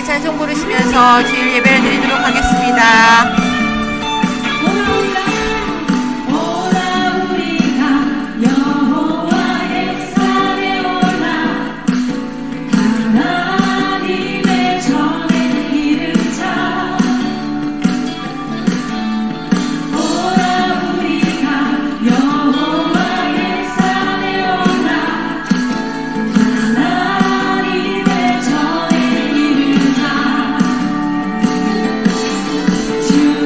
함께 찬송 부르시면서 주일 예배를 드리도록 하겠습니다. 주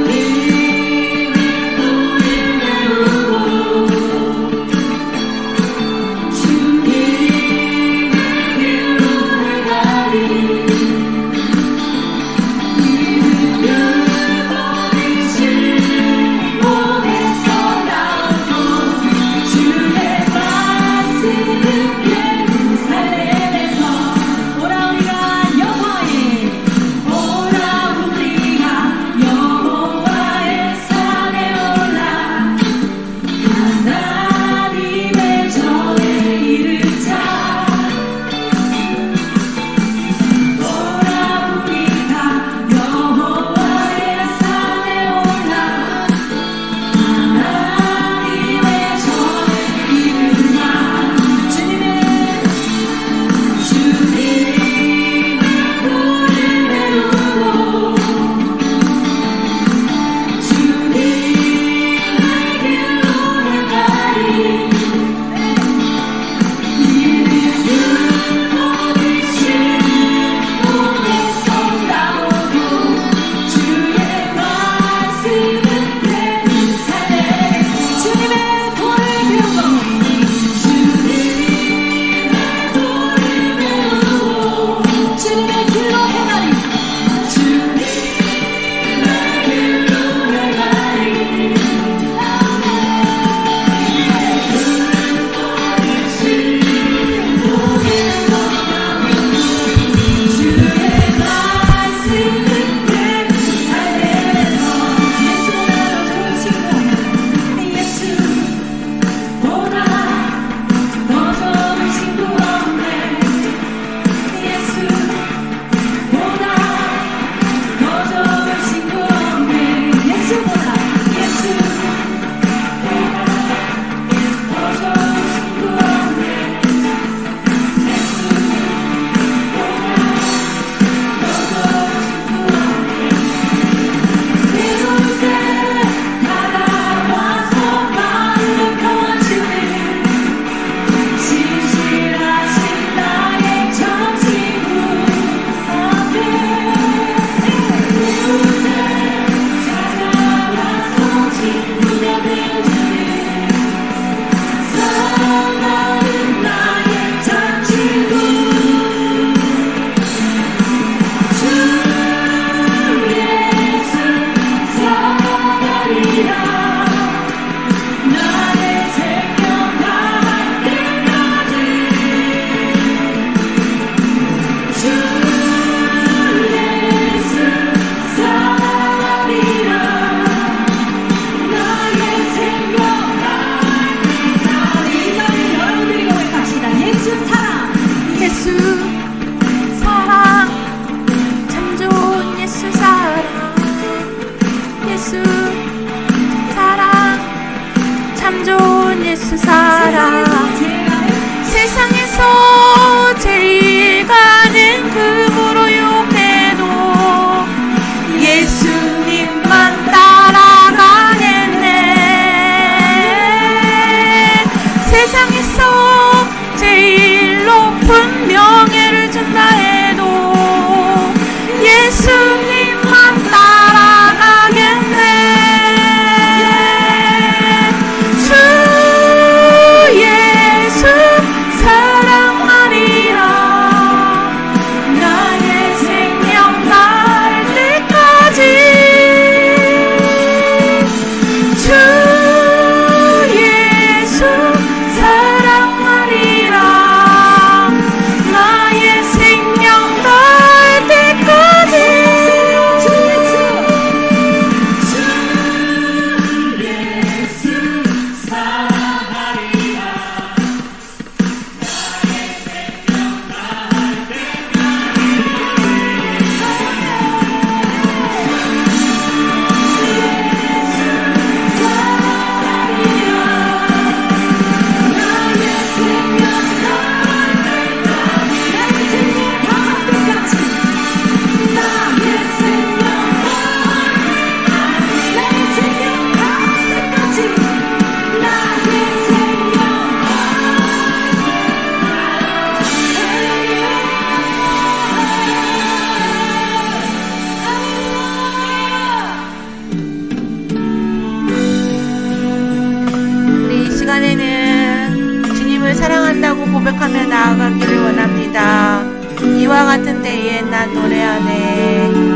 같은 때에 난 노래하네.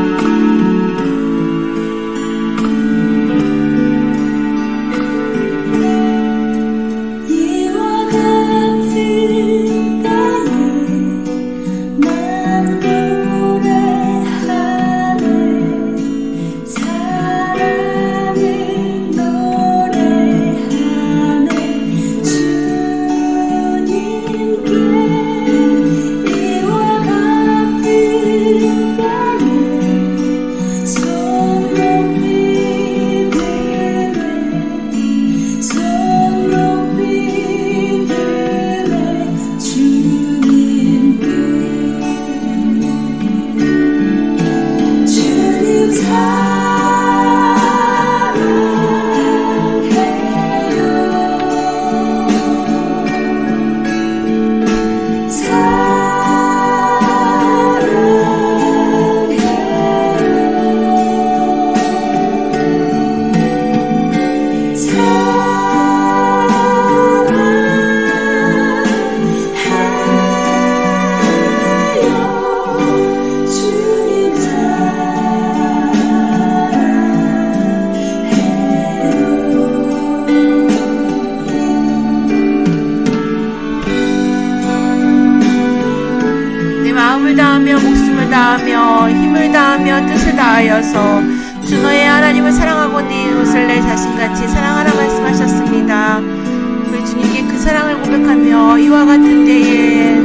마음을 다하며 목숨을 다하며 힘을 다하며 뜻을 다하여서 주 너의 하나님을 사랑하고 네 이웃을 내 자신같이 사랑하라 말씀하셨습니다. 우리 주님께 그 사랑을 고백하며 이와 같은 때에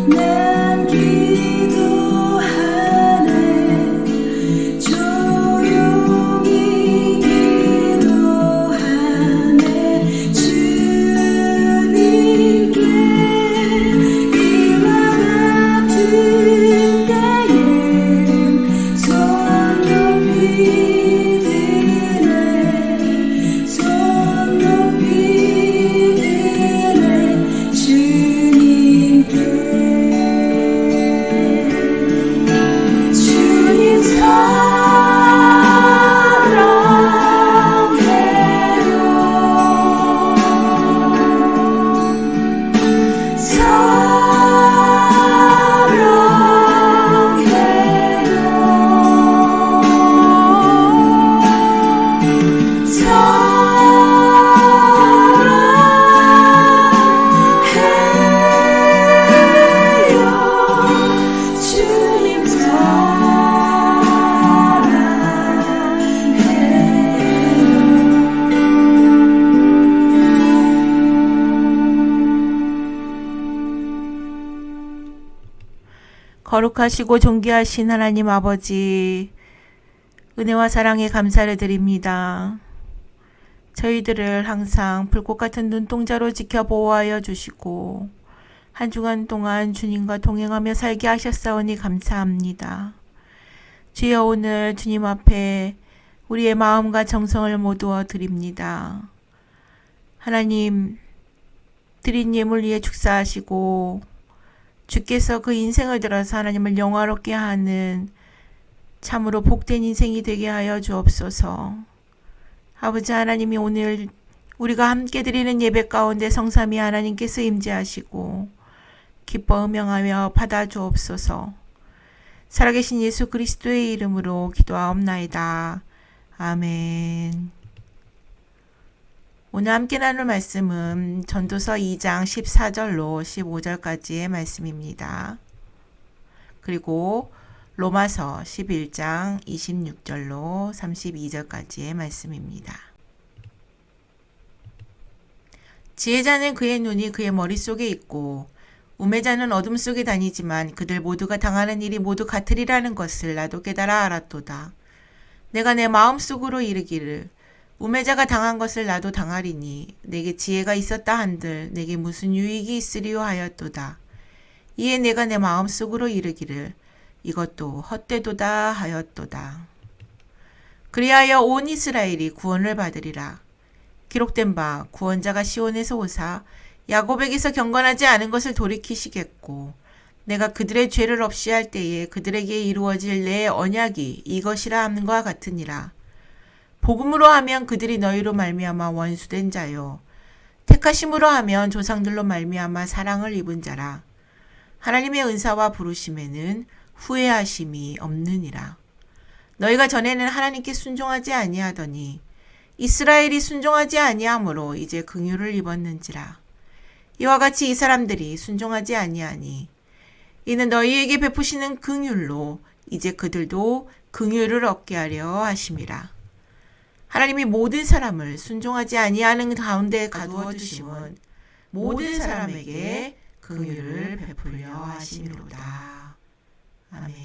난 기도하네 조용히 기도하네 주님께 이와 같은 때에 손 높이 드네 손 높이 드네 주님께 주님 거룩하시고 존귀하신 하나님 아버지, 은혜와 사랑에 감사를 드립니다. 저희들을 항상 불꽃 같은 눈동자로 지켜 보호하여 주시고 한 주간 동안 주님과 동행하며 살게 하셨사오니 감사합니다. 주여, 오늘 주님 앞에 우리의 마음과 정성을 모두어 드립니다. 하나님, 드린 예물 위에 축사하시고 주께서 그 인생을 들어서 하나님을 영화롭게 하는 참으로 복된 인생이 되게 하여 주옵소서. 아버지 하나님이 오늘 우리가 함께 드리는 예배 가운데 성삼위 하나님께서 임재하시고 기뻐 음영하며 받아 주옵소서. 살아계신 예수 그리스도의 이름으로 기도하옵나이다. 아멘. 오늘 함께 나눌 말씀은 전도서 2장 14절로 15절까지의 말씀입니다. 그리고 로마서 11장 26절로 32절까지의 말씀입니다. 지혜자는 그의 눈이 그의 머릿속에 있고 우매자는 어둠 속에 다니지만 그들 모두가 당하는 일이 모두 같으리라는 것을 나도 깨달아 알았도다. 내가 내 마음속으로 이르기를 우매자가 당한 것을 나도 당하리니 내게 지혜가 있었다 한들 내게 무슨 유익이 있으리요 하였도다. 이에 내가 내 마음속으로 이르기를 이것도 헛되도다 하였도다. 그리하여 온 이스라엘이 구원을 받으리라. 기록된 바 구원자가 시온에서 오사 야곱에게서 경건하지 않은 것을 돌이키시겠고 내가 그들의 죄를 없이 할 때에 그들에게 이루어질 내 언약이 이것이라 함과 같으니라. 복음으로 하면 그들이 너희로 말미암아 원수된 자요 택하심으로 하면 조상들로 말미암아 사랑을 입은 자라. 하나님의 은사와 부르심에는 후회하심이 없느니라. 너희가 전에는 하나님께 순종하지 아니하더니 이스라엘이 순종하지 아니하므로 이제 긍휼을 입었는지라. 이와 같이 이 사람들이 순종하지 아니하니 이는 너희에게 베푸시는 긍휼로 이제 그들도 긍휼을 얻게 하려 하심이라. 하나님이 모든 사람을 순종하지 아니하는 가운데 가두어 두심은 모든 사람에게 긍휼을 베풀려 하심이로다. 아멘.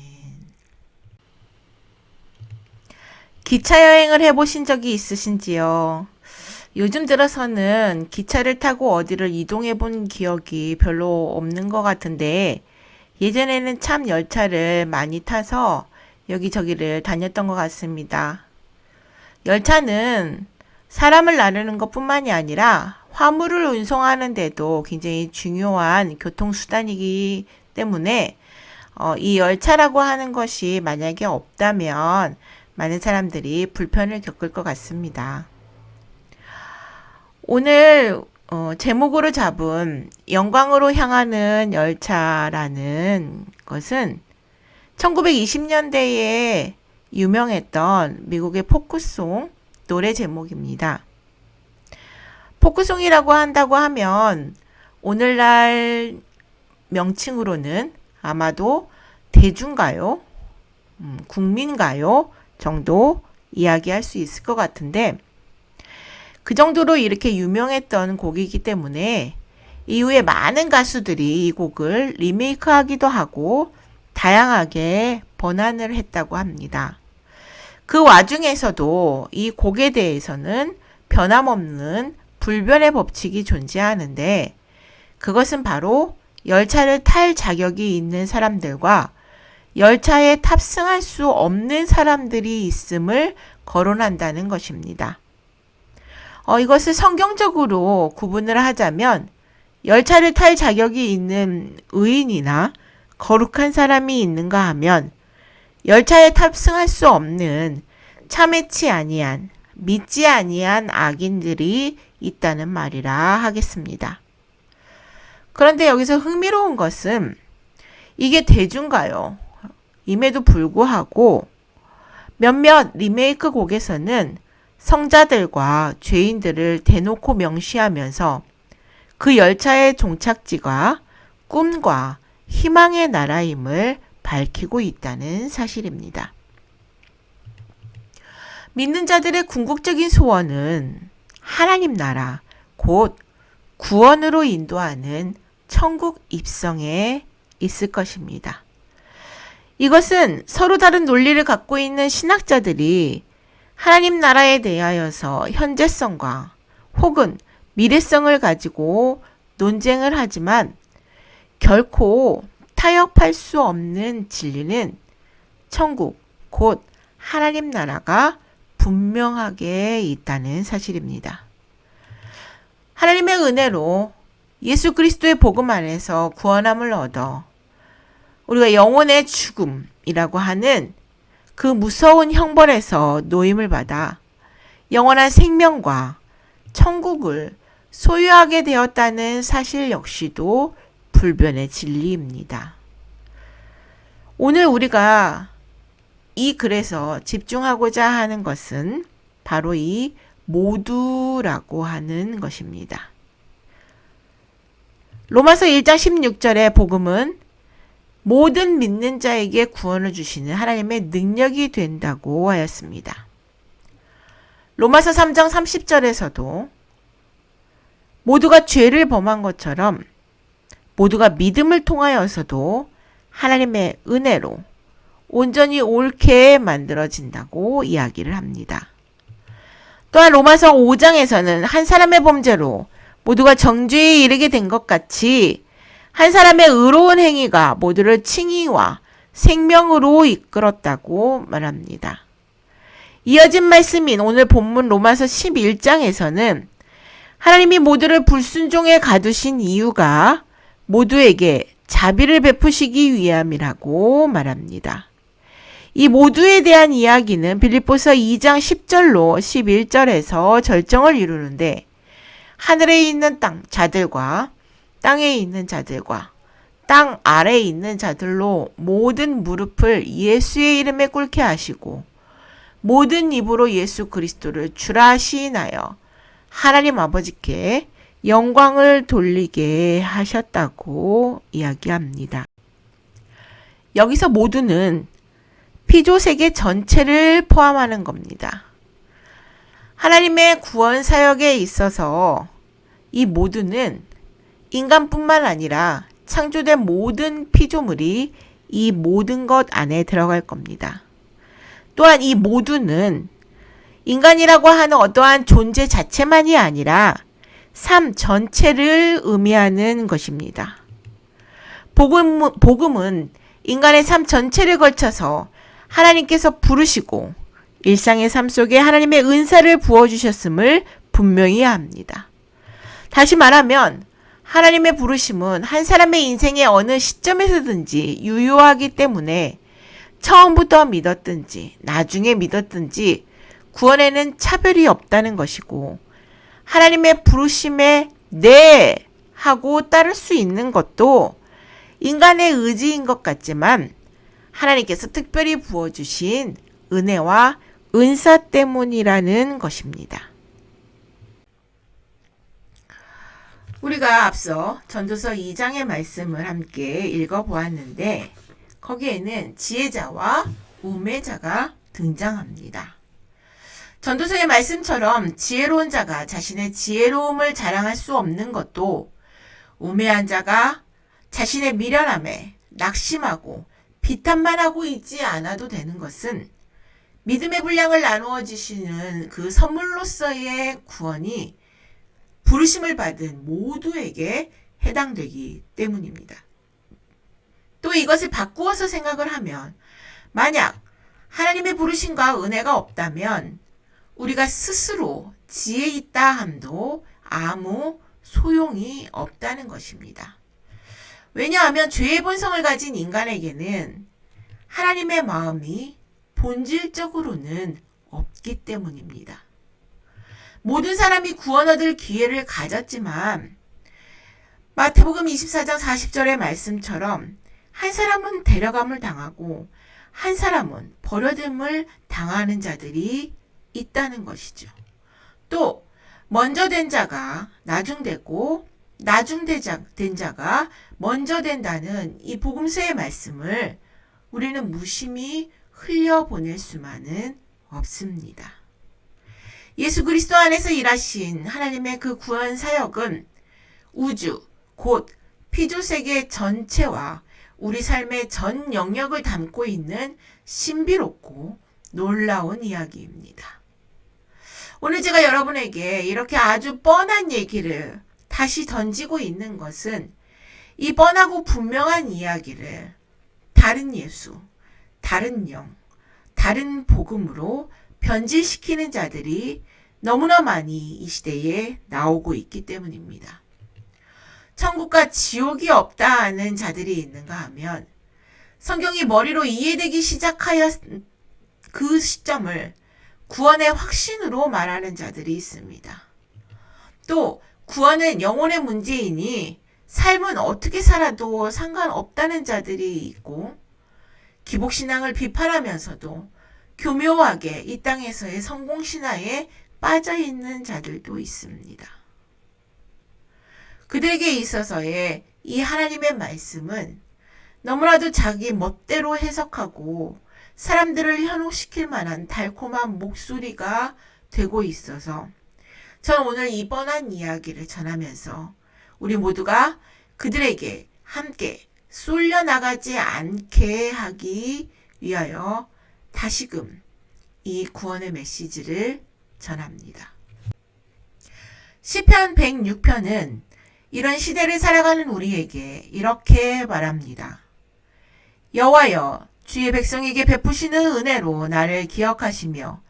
기차 여행을 해보신 적이 있으신지요? 요즘 들어서는 기차를 타고 어디를 이동해 본 기억이 별로 없는 것 같은데 예전에는 참 열차를 많이 타서 여기저기를 다녔던 것 같습니다. 열차는 사람을 나르는 것뿐만이 아니라 화물을 운송하는 데도 굉장히 중요한 교통수단이기 때문에 이 열차라고 하는 것이 만약에 없다면 많은 사람들이 불편을 겪을 것 같습니다. 오늘 제목으로 잡은 영광으로 향하는 열차라는 것은 1920년대에 유명했던 미국의 포크송 노래 제목입니다. 포크송이라고 한다고 하면 오늘날 명칭으로는 아마도 대중가요, 국민가요 정도 이야기할 수 있을 것 같은데 그 정도로 이렇게 유명했던 곡이기 때문에 이후에 많은 가수들이 이 곡을 리메이크하기도 하고 다양하게 번안을 했다고 합니다. 그 와중에서도 이 곡에 대해서는 변함없는 불변의 법칙이 존재하는데 그것은 바로 열차를 탈 자격이 있는 사람들과 열차에 탑승할 수 없는 사람들이 있음을 거론한다는 것입니다. 이것을 성경적으로 구분을 하자면 열차를 탈 자격이 있는 의인이나 거룩한 사람이 있는가 하면 열차에 탑승할 수 없는 참회치 아니한 믿지 아니한 악인들이 있다는 말이라 하겠습니다. 그런데 여기서 흥미로운 것은 이게 대중가요. 임에도 불구하고 몇몇 리메이크 곡에서는 성자들과 죄인들을 대놓고 명시하면서 그 열차의 종착지가 꿈과 희망의 나라임을 밝히고 있다는 사실입니다. 믿는 자들의 궁극적인 소원은 하나님 나라, 곧 구원으로 인도하는 천국 입성에 있을 것입니다. 이것은 서로 다른 논리를 갖고 있는 신학자들이 하나님 나라에 대하여서 현재성과 혹은 미래성을 가지고 논쟁을 하지만 결코 타협할 수 없는 진리는 천국, 곧 하나님 나라가 분명하게 있다는 사실입니다. 하나님의 은혜로 예수 그리스도의 복음 안에서 구원함을 얻어 우리가 영혼의 죽음이라고 하는 그 무서운 형벌에서 노임을 받아 영원한 생명과 천국을 소유하게 되었다는 사실 역시도 불변의 진리입니다. 오늘 우리가 이 글에서 집중하고자 하는 것은 바로 이 모두라고 하는 것입니다. 로마서 1장 16절의 복음은 모든 믿는 자에게 구원을 주시는 하나님의 능력이 된다고 하였습니다. 로마서 3장 30절에서도 모두가 죄를 범한 것처럼 모두가 믿음을 통하여서도 하나님의 은혜로 온전히 옳게 만들어진다고 이야기를 합니다. 또한 로마서 5장에서는 한 사람의 범죄로 모두가 정죄에 이르게 된 것 같이 한 사람의 의로운 행위가 모두를 칭의와 생명으로 이끌었다고 말합니다. 이어진 말씀인 오늘 본문 로마서 11장에서는 하나님이 모두를 불순종에 가두신 이유가 모두에게 자비를 베푸시기 위함이라고 말합니다. 이 모두에 대한 이야기는 빌립보서 2장 10절로 11절에서 절정을 이루는데 하늘에 있는 자들과 땅에 있는 자들과 땅 아래에 있는 자들로 모든 무릎을 예수의 이름에 꿇게 하시고 모든 입으로 예수 그리스도를 주라 시인하여 하나님 아버지께 영광을 돌리게 하셨다고 이야기합니다. 여기서 모두는 피조 세계 전체를 포함하는 겁니다. 하나님의 구원 사역에 있어서 이 모두는 인간뿐만 아니라 창조된 모든 피조물이 이 모든 것 안에 들어갈 겁니다. 또한 이 모두는 인간이라고 하는 어떠한 존재 자체만이 아니라 삶 전체를 의미하는 것입니다. 복음은 인간의 삶 전체를 걸쳐서 하나님께서 부르시고 일상의 삶 속에 하나님의 은사를 부어주셨음을 분명히 합니다. 다시 말하면 하나님의 부르심은 한 사람의 인생의 어느 시점에서든지 유효하기 때문에 처음부터 믿었든지 나중에 믿었든지 구원에는 차별이 없다는 것이고 하나님의 부르심에 네 하고 따를 수 있는 것도 인간의 의지인 것 같지만 하나님께서 특별히 부어주신 은혜와 은사 때문이라는 것입니다. 우리가 앞서 전도서 2장의 말씀을 함께 읽어보았는데 거기에는 지혜자와 우매자가 등장합니다. 전도서의 말씀처럼 지혜로운 자가 자신의 지혜로움을 자랑할 수 없는 것도 우매한 자가 자신의 미련함에 낙심하고 비탄만 하고 있지 않아도 되는 것은 믿음의 분량을 나누어 주시는 그 선물로서의 구원이 부르심을 받은 모두에게 해당되기 때문입니다. 또 이것을 바꾸어서 생각을 하면 만약 하나님의 부르심과 은혜가 없다면 우리가 스스로 지혜 있다 함도 아무 소용이 없다는 것입니다. 왜냐하면 죄의 본성을 가진 인간에게는 하나님의 마음이 본질적으로는 없기 때문입니다. 모든 사람이 구원 얻을 기회를 가졌지만 마태복음 24장 40절의 말씀처럼 한 사람은 데려감을 당하고 한 사람은 버려짐을 당하는 자들이 있다는 것이죠. 또 먼저 된 자가 나중되고 나중된 자가 먼저 된다는 이 복음서의 말씀을 우리는 무심히 흘려보낼 수만은 없습니다. 예수 그리스도 안에서 일하신 하나님의 그 구원 사역은 우주, 곧 피조세계 전체와 우리 삶의 전 영역을 담고 있는 신비롭고 놀라운 이야기입니다. 오늘 제가 여러분에게 이렇게 아주 뻔한 얘기를 다시 던지고 있는 것은 이 뻔하고 분명한 이야기를 다른 예수, 다른 영, 다른 복음으로 변질시키는 자들이 너무나 많이 이 시대에 나오고 있기 때문입니다. 천국과 지옥이 없다 하는 자들이 있는가 하면 성경이 머리로 이해되기 시작하여 그 시점을 구원의 확신으로 말하는 자들이 있습니다. 또 구원은 영혼의 문제이니 삶은 어떻게 살아도 상관없다는 자들이 있고 기복신앙을 비판하면서도 교묘하게 이 땅에서의 성공신화에 빠져있는 자들도 있습니다. 그들에게 있어서의 이 하나님의 말씀은 너무나도 자기 멋대로 해석하고 사람들을 현혹시킬 만한 달콤한 목소리가 되고 있어서 저는 오늘 이 뻔한 이야기를 전하면서 우리 모두가 그들에게 함께 쏠려나가지 않게 하기 위하여 다시금 이 구원의 메시지를 전합니다. 시편 106편은 이런 시대를 살아가는 우리에게 이렇게 말합니다. 여호와여, 주의 백성에게 베푸시는 은혜로 나를 기억하시며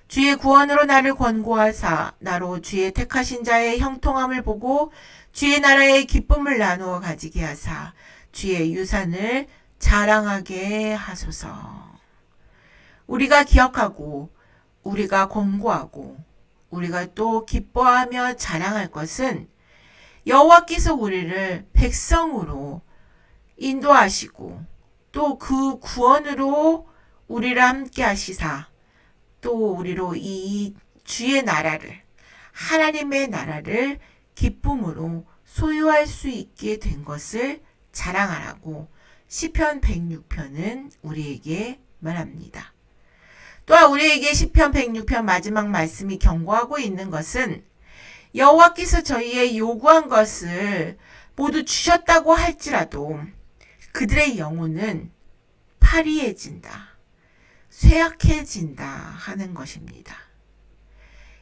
주의 구원으로 나를 권고하사 나로 주의 택하신 자의 형통함을 보고 주의 나라의 기쁨을 나누어 가지게 하사 주의 유산을 자랑하게 하소서. 우리가 기억하고 우리가 권고하고 우리가 또 기뻐하며 자랑할 것은 여호와께서 우리를 백성으로 인도하시고 또 그 구원으로 우리를 함께 하시사 또 우리로 이 주의 나라를 하나님의 나라를 기쁨으로 소유할 수 있게 된 것을 자랑하라고 시편 106편은 우리에게 말합니다. 또한 우리에게 시편 106편 마지막 말씀이 경고하고 있는 것은 여호와께서 저희의 요구한 것을 모두 주셨다고 할지라도 그들의 영혼은 파리해진다, 쇠약해진다 하는 것입니다.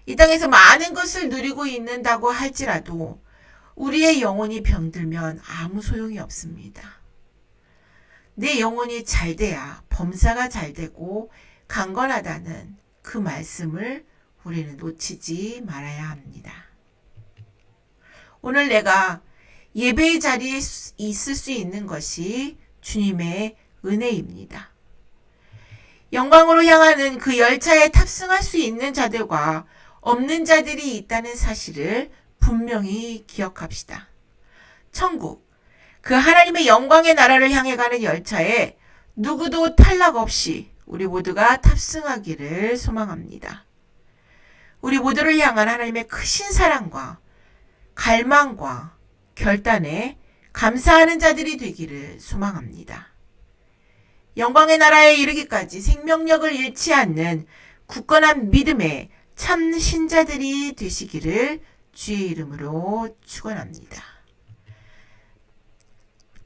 이 땅에서 많은 것을 누리고 있는다고 할지라도 우리의 영혼이 병들면 아무 소용이 없습니다. 내 영혼이 잘 돼야 범사가 잘 되고 강건하다는 그 말씀을 우리는 놓치지 말아야 합니다. 오늘 내가 예배의 자리에 있을 수 있는 것이 주님의 은혜입니다. 영광으로 향하는 그 열차에 탑승할 수 있는 자들과 없는 자들이 있다는 사실을 분명히 기억합시다. 천국, 그 하나님의 영광의 나라를 향해 가는 열차에 누구도 탈락 없이 우리 모두가 탑승하기를 소망합니다. 우리 모두를 향한 하나님의 크신 사랑과 갈망과 결단에 감사하는 자들이 되기를 소망합니다. 영광의 나라에 이르기까지 생명력을 잃지 않는 굳건한 믿음의 참 신자들이 되시기를 주의 이름으로 축원합니다.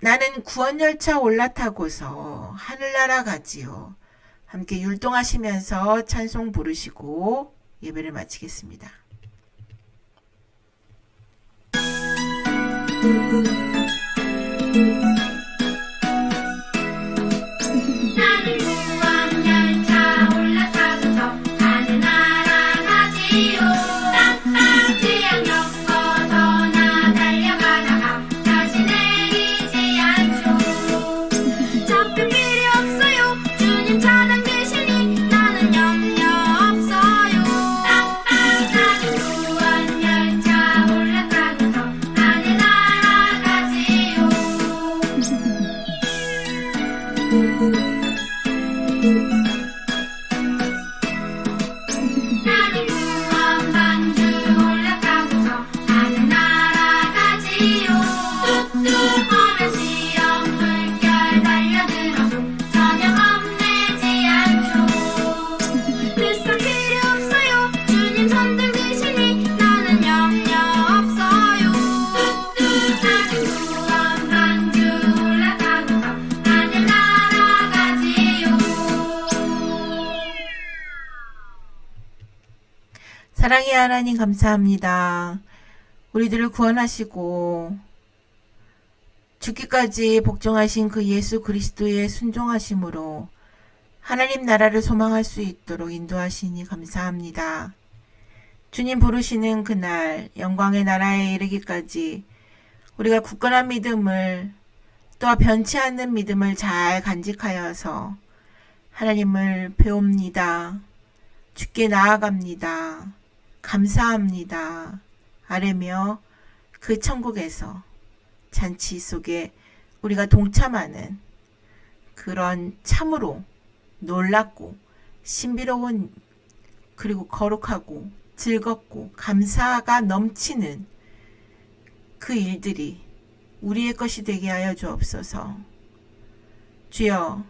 나는 구원열차 올라타고서 하늘나라 가지요. 함께 율동하시면서 찬송 부르시고 예배를 마치겠습니다. 나는 구원열차 올라타고서 하늘나라 가지요. 지향 엮어서 나 달려가다가 다시 내리지 않죠. 잡힐 길이 없어요. 주님 차량 계시니 나는 염려 없어요. 나는 구원열차 올라타고서 하늘나라 가지요. 나는 구원반주 올라타고서 하늘나라 가지요. 뚝뚝하면 시험 물결 달려들어도 전혀 겁내지 않죠. 불쌍 필요 없어요. 주님 손들 드시니 나는 염려 없어요. 나는 구원반주 올라타고서 하늘나라 가지요. 사랑의 하나님 감사합니다. 우리들을 구원하시고 죽기까지 복종하신 그 예수 그리스도의 순종하심으로 하나님 나라를 소망할 수 있도록 인도하시니 감사합니다. 주님 부르시는 그날 영광의 나라에 이르기까지 우리가 굳건한 믿음을 또한 변치 않는 믿음을 잘 간직하여서 하나님을 배웁니다. 주께 나아갑니다. 감사합니다. 아뢰며 그 천국에서 잔치 속에 우리가 동참하는 그런 참으로 놀랍고 신비로운 그리고 거룩하고 즐겁고 감사가 넘치는 그 일들이 우리의 것이 되게 하여 주옵소서. 주여,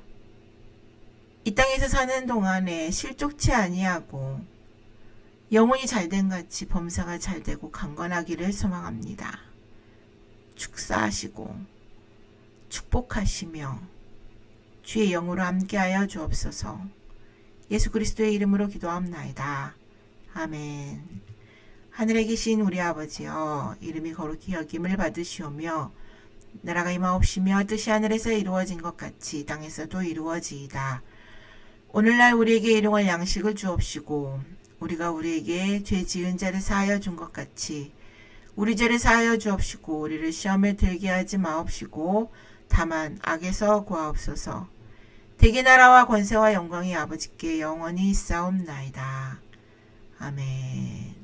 이 땅에서 사는 동안에 실족치 아니하고 영혼이 잘된 같이 범사가 잘되고 강건하기를 소망합니다. 축사하시고 축복하시며 주의 영으로 함께하여 주옵소서. 예수 그리스도의 이름으로 기도합나이다. 아멘. 하늘에 계신 우리 아버지여, 이름이 거룩히 여김을 받으시오며 나라가 임하옵시며 뜻이 하늘에서 이루어진 것 같이 땅에서도 이루어지이다. 오늘날 우리에게 일용할 양식을 주옵시고 우리가 우리에게 죄 지은 자를 사하여 준 것 같이 우리 죄를 사하여 주옵시고 우리를 시험에 들게 하지 마옵시고 다만 악에서 구하옵소서. 대개 나라와 권세와 영광이 아버지께 영원히 있사옵나이다. 아멘.